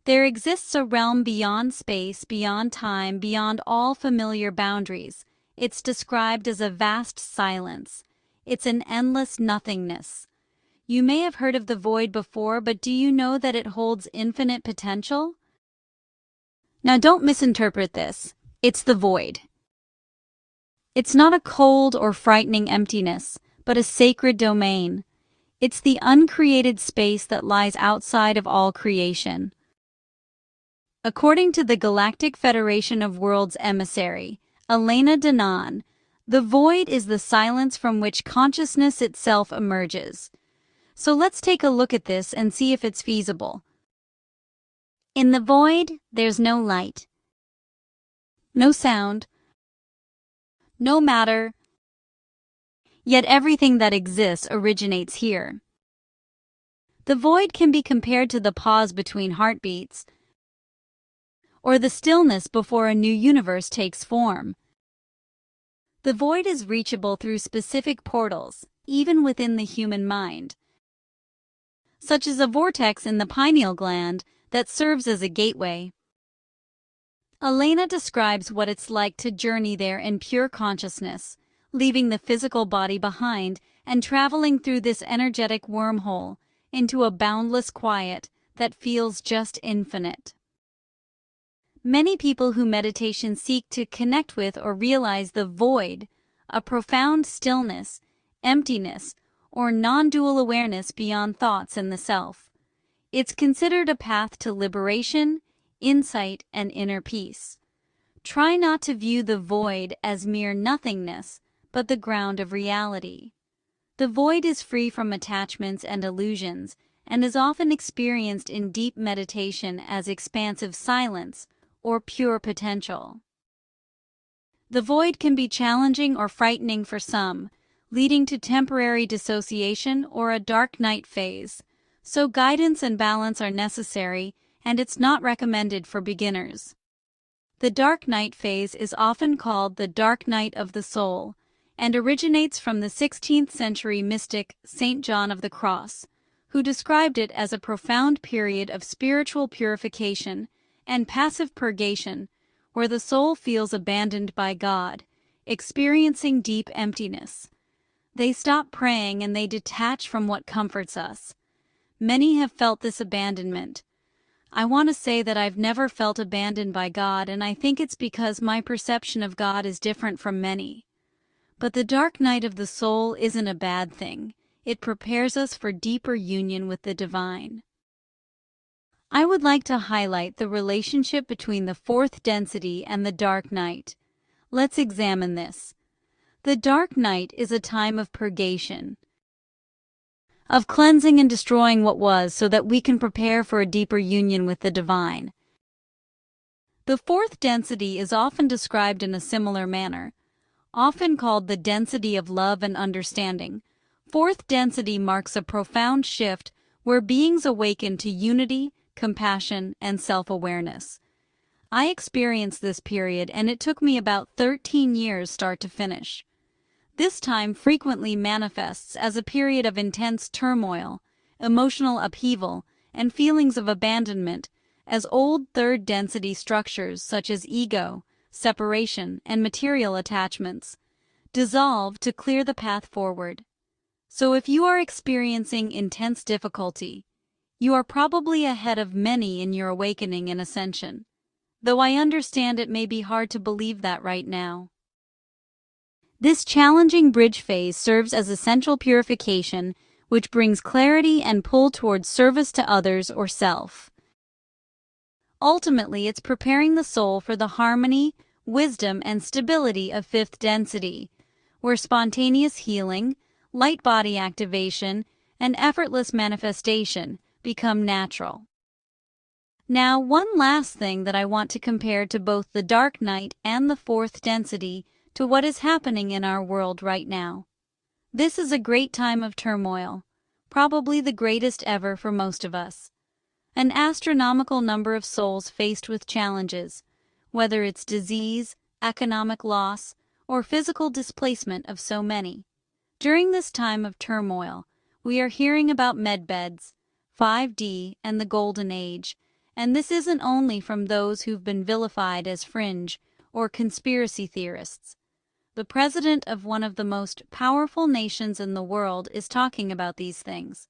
There exists a realm beyond space, beyond time, beyond all familiar boundaries. It's described as a vast silence. It's an endless nothingness. You may have heard of the void before, but do you know that it holds infinite potential? Now don't misinterpret this. It's the void. It's not a cold or frightening emptiness, but a sacred domain. It's the uncreated space that lies outside of all creation. According to the Galactic Federation of Worlds emissary, Elena Danaan, the void is the silence from which consciousness itself emerges. So let's take a look at this and see if it's feasible. In the void, there's no light, no sound, no matter, yet everything that exists originates here. The void can be compared to the pause between heartbeats, or the stillness before a new universe takes form. The void is reachable through specific portals, even within the human mind, such as a vortex in the pineal gland that serves as a gateway. Elena describes what it's like to journey there in pure consciousness, leaving the physical body behind and traveling through this energetic wormhole into a boundless quiet that feels just infinite. Many people who meditation seek to connect with or realize the void, a profound stillness, emptiness, or non-dual awareness beyond thoughts and the self. It's considered a path to liberation, insight, and inner peace. Try not to view the void as mere nothingness, but the ground of reality. The void is free from attachments and illusions, and is often experienced in deep meditation as expansive silence or pure potential. The void can be challenging or frightening for some, leading to temporary dissociation or a dark night phase, so guidance and balance are necessary, and it's not recommended for beginners. The dark night phase is often called the dark night of the soul, and originates from the 16th century mystic Saint John of the Cross, who described it as a profound period of spiritual purification and passive purgation, where the soul feels abandoned by God, experiencing deep emptiness. They stop praying and they detach from what comforts us. Many have felt this abandonment. I want to say that I've never felt abandoned by God, and I think it's because my perception of God is different from many. But the dark night of the soul isn't a bad thing. It prepares us for deeper union with the divine. I would like to highlight the relationship between the fourth density and the dark night. Let's examine this. The dark night is a time of purgation, of cleansing and destroying what was so that we can prepare for a deeper union with the divine. The fourth density is often described in a similar manner, often called the density of love and understanding. Fourth density marks a profound shift where beings awaken to unity, compassion, and self-awareness. I experienced this period, and it took me about 13 years start to finish. This time frequently manifests as a period of intense turmoil, emotional upheaval, and feelings of abandonment, as old third density structures such as ego, separation, and material attachments dissolve to clear the path forward. So if you are experiencing intense difficulty, you are probably ahead of many in your awakening and ascension, though I understand it may be hard to believe that right now. This challenging bridge phase serves as essential purification, which brings clarity and pull towards service to others or self. Ultimately, it's preparing the soul for the harmony, wisdom, and stability of fifth density, where spontaneous healing, light body activation, and effortless manifestation become natural. Now, one last thing that I want to compare to both the dark night and the fourth density to what is happening in our world right now. This is a great time of turmoil, probably the greatest ever for most of us. An astronomical number of souls faced with challenges, whether it's disease, economic loss, or physical displacement of so many. During this time of turmoil, we are hearing about medbeds, 5D, and the Golden Age, And this isn't only from those who've been vilified as fringe or conspiracy theorists. The president of one of the most powerful nations in the world is talking about these things.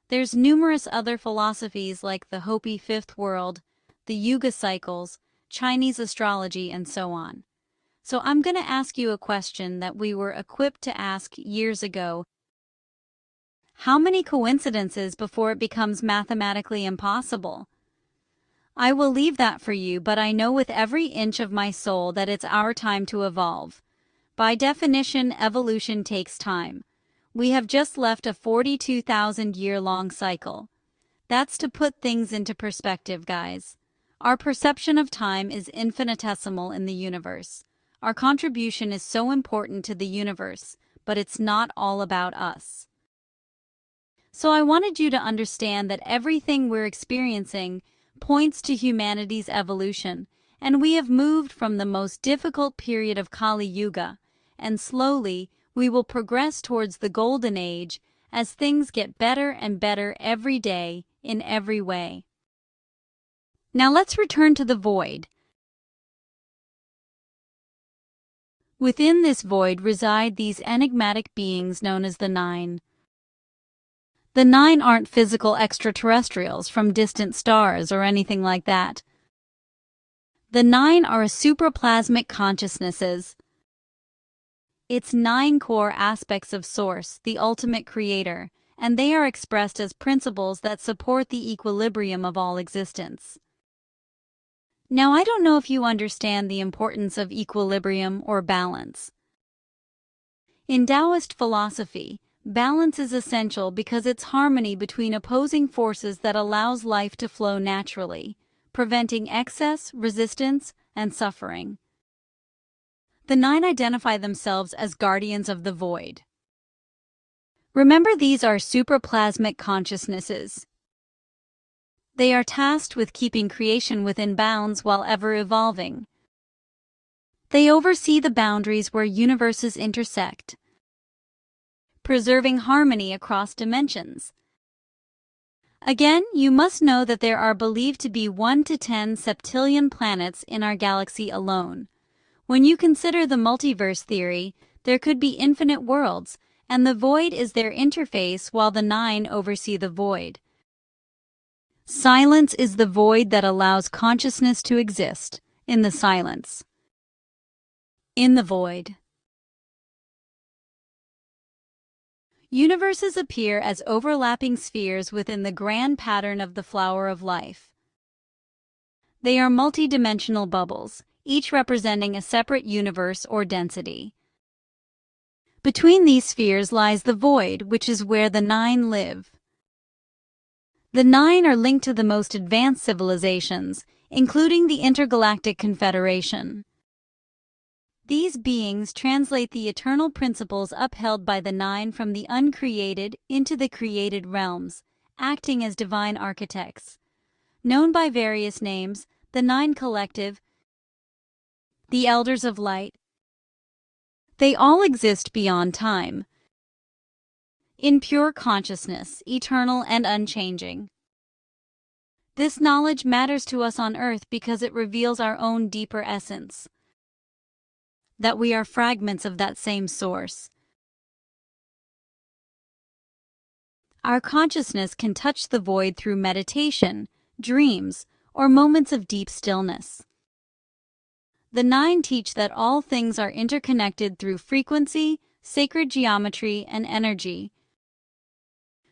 There's numerous other philosophies like the Hopi Fifth World, the Yuga cycles, Chinese astrology, and so on. So I'm going to ask you a question that we were equipped to ask years ago. How many coincidences before it becomes mathematically impossible? I will leave that for you, but I know with every inch of my soul that it's our time to evolve. By definition, evolution takes time. We have just left a 42,000-year-long cycle. That's to put things into perspective, guys. Our perception of time is infinitesimal in the universe. Our contribution is so important to the universe, but it's not all about us. So I wanted you to understand that everything we're experiencing points to humanity's evolution, and we have moved from the most difficult period of Kali Yuga, and slowly we will progress towards the golden age as things get better and better every day in every way. Now let's return to the void. Within this void reside these enigmatic beings known as the Nine. The Nine aren't physical extraterrestrials from distant stars or anything like that. The Nine are supraplasmic consciousnesses. It's 9 core aspects of Source, the ultimate creator, and they are expressed as principles that support the equilibrium of all existence. Now, I don't know if you understand the importance of equilibrium or balance. In Taoist philosophy, balance is essential because it's harmony between opposing forces that allows life to flow naturally, preventing excess, resistance, and suffering. The Nine identify themselves as guardians of the void. Remember, these are supraplasmic consciousnesses. They are tasked with keeping creation within bounds while ever evolving. They oversee the boundaries where universes intersect, preserving harmony across dimensions. Again, you must know that there are believed to be 1 to 10 septillion planets in our galaxy alone. When you consider the multiverse theory, there could be infinite worlds, and the void is their interface while the Nine oversee the void. Silence is the void that allows consciousness to exist, in the silence. In the void. Universes appear as overlapping spheres within the grand pattern of the flower of life. They are multidimensional bubbles, each representing a separate universe or density. Between these spheres lies the void, which is where the Nine live. The Nine are linked to the most advanced civilizations, including the Intergalactic Confederation. These beings translate the eternal principles upheld by the Nine from the uncreated into the created realms, acting as divine architects. Known by various names, the Nine Collective, the Elders of Light, they all exist beyond time, in pure consciousness, eternal and unchanging. This knowledge matters to us on Earth because it reveals our own deeper essence, that we are fragments of that same source. Our consciousness can touch the void through meditation, dreams, or moments of deep stillness. The Nine teach that all things are interconnected through frequency, sacred geometry, and energy.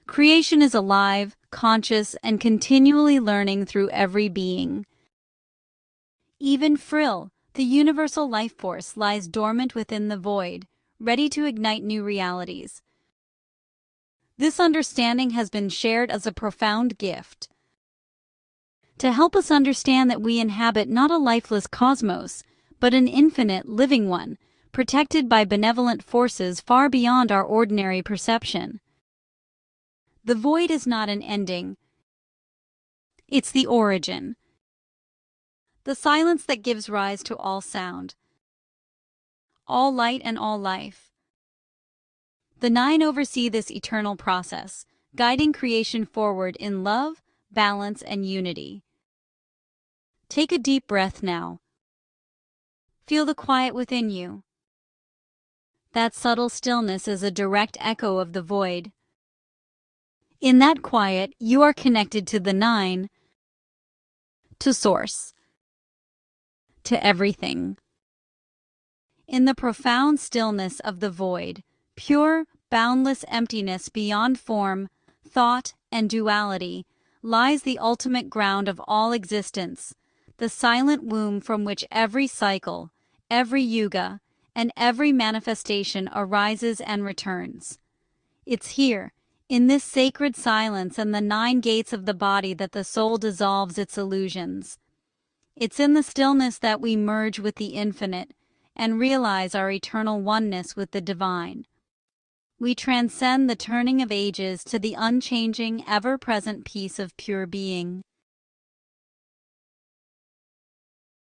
Creation is alive, conscious, and continually learning through every being. Even Frill, the universal life force, lies dormant within the void, ready to ignite new realities. This understanding has been shared as a profound gift to help us understand that we inhabit not a lifeless cosmos, but an infinite, living one, protected by benevolent forces far beyond our ordinary perception. The void is not an ending. It's the origin. The silence that gives rise to all sound, all light and all life. The Nine oversee this eternal process, guiding creation forward in love, balance, and unity. Take a deep breath now. Feel the quiet within you. That subtle stillness is a direct echo of the void. In that quiet, you are connected to the Nine, to Source, to everything. In the profound stillness of the void, pure, boundless emptiness beyond form, thought, and duality, lies the ultimate ground of all existence, the silent womb from which every cycle, every yuga, and every manifestation arises and returns. It's here, in this sacred silence and the 9 gates of the body, that the soul dissolves its illusions. It's in the stillness that we merge with the infinite and realize our eternal oneness with the divine. We transcend the turning of ages to the unchanging, ever-present peace of pure being.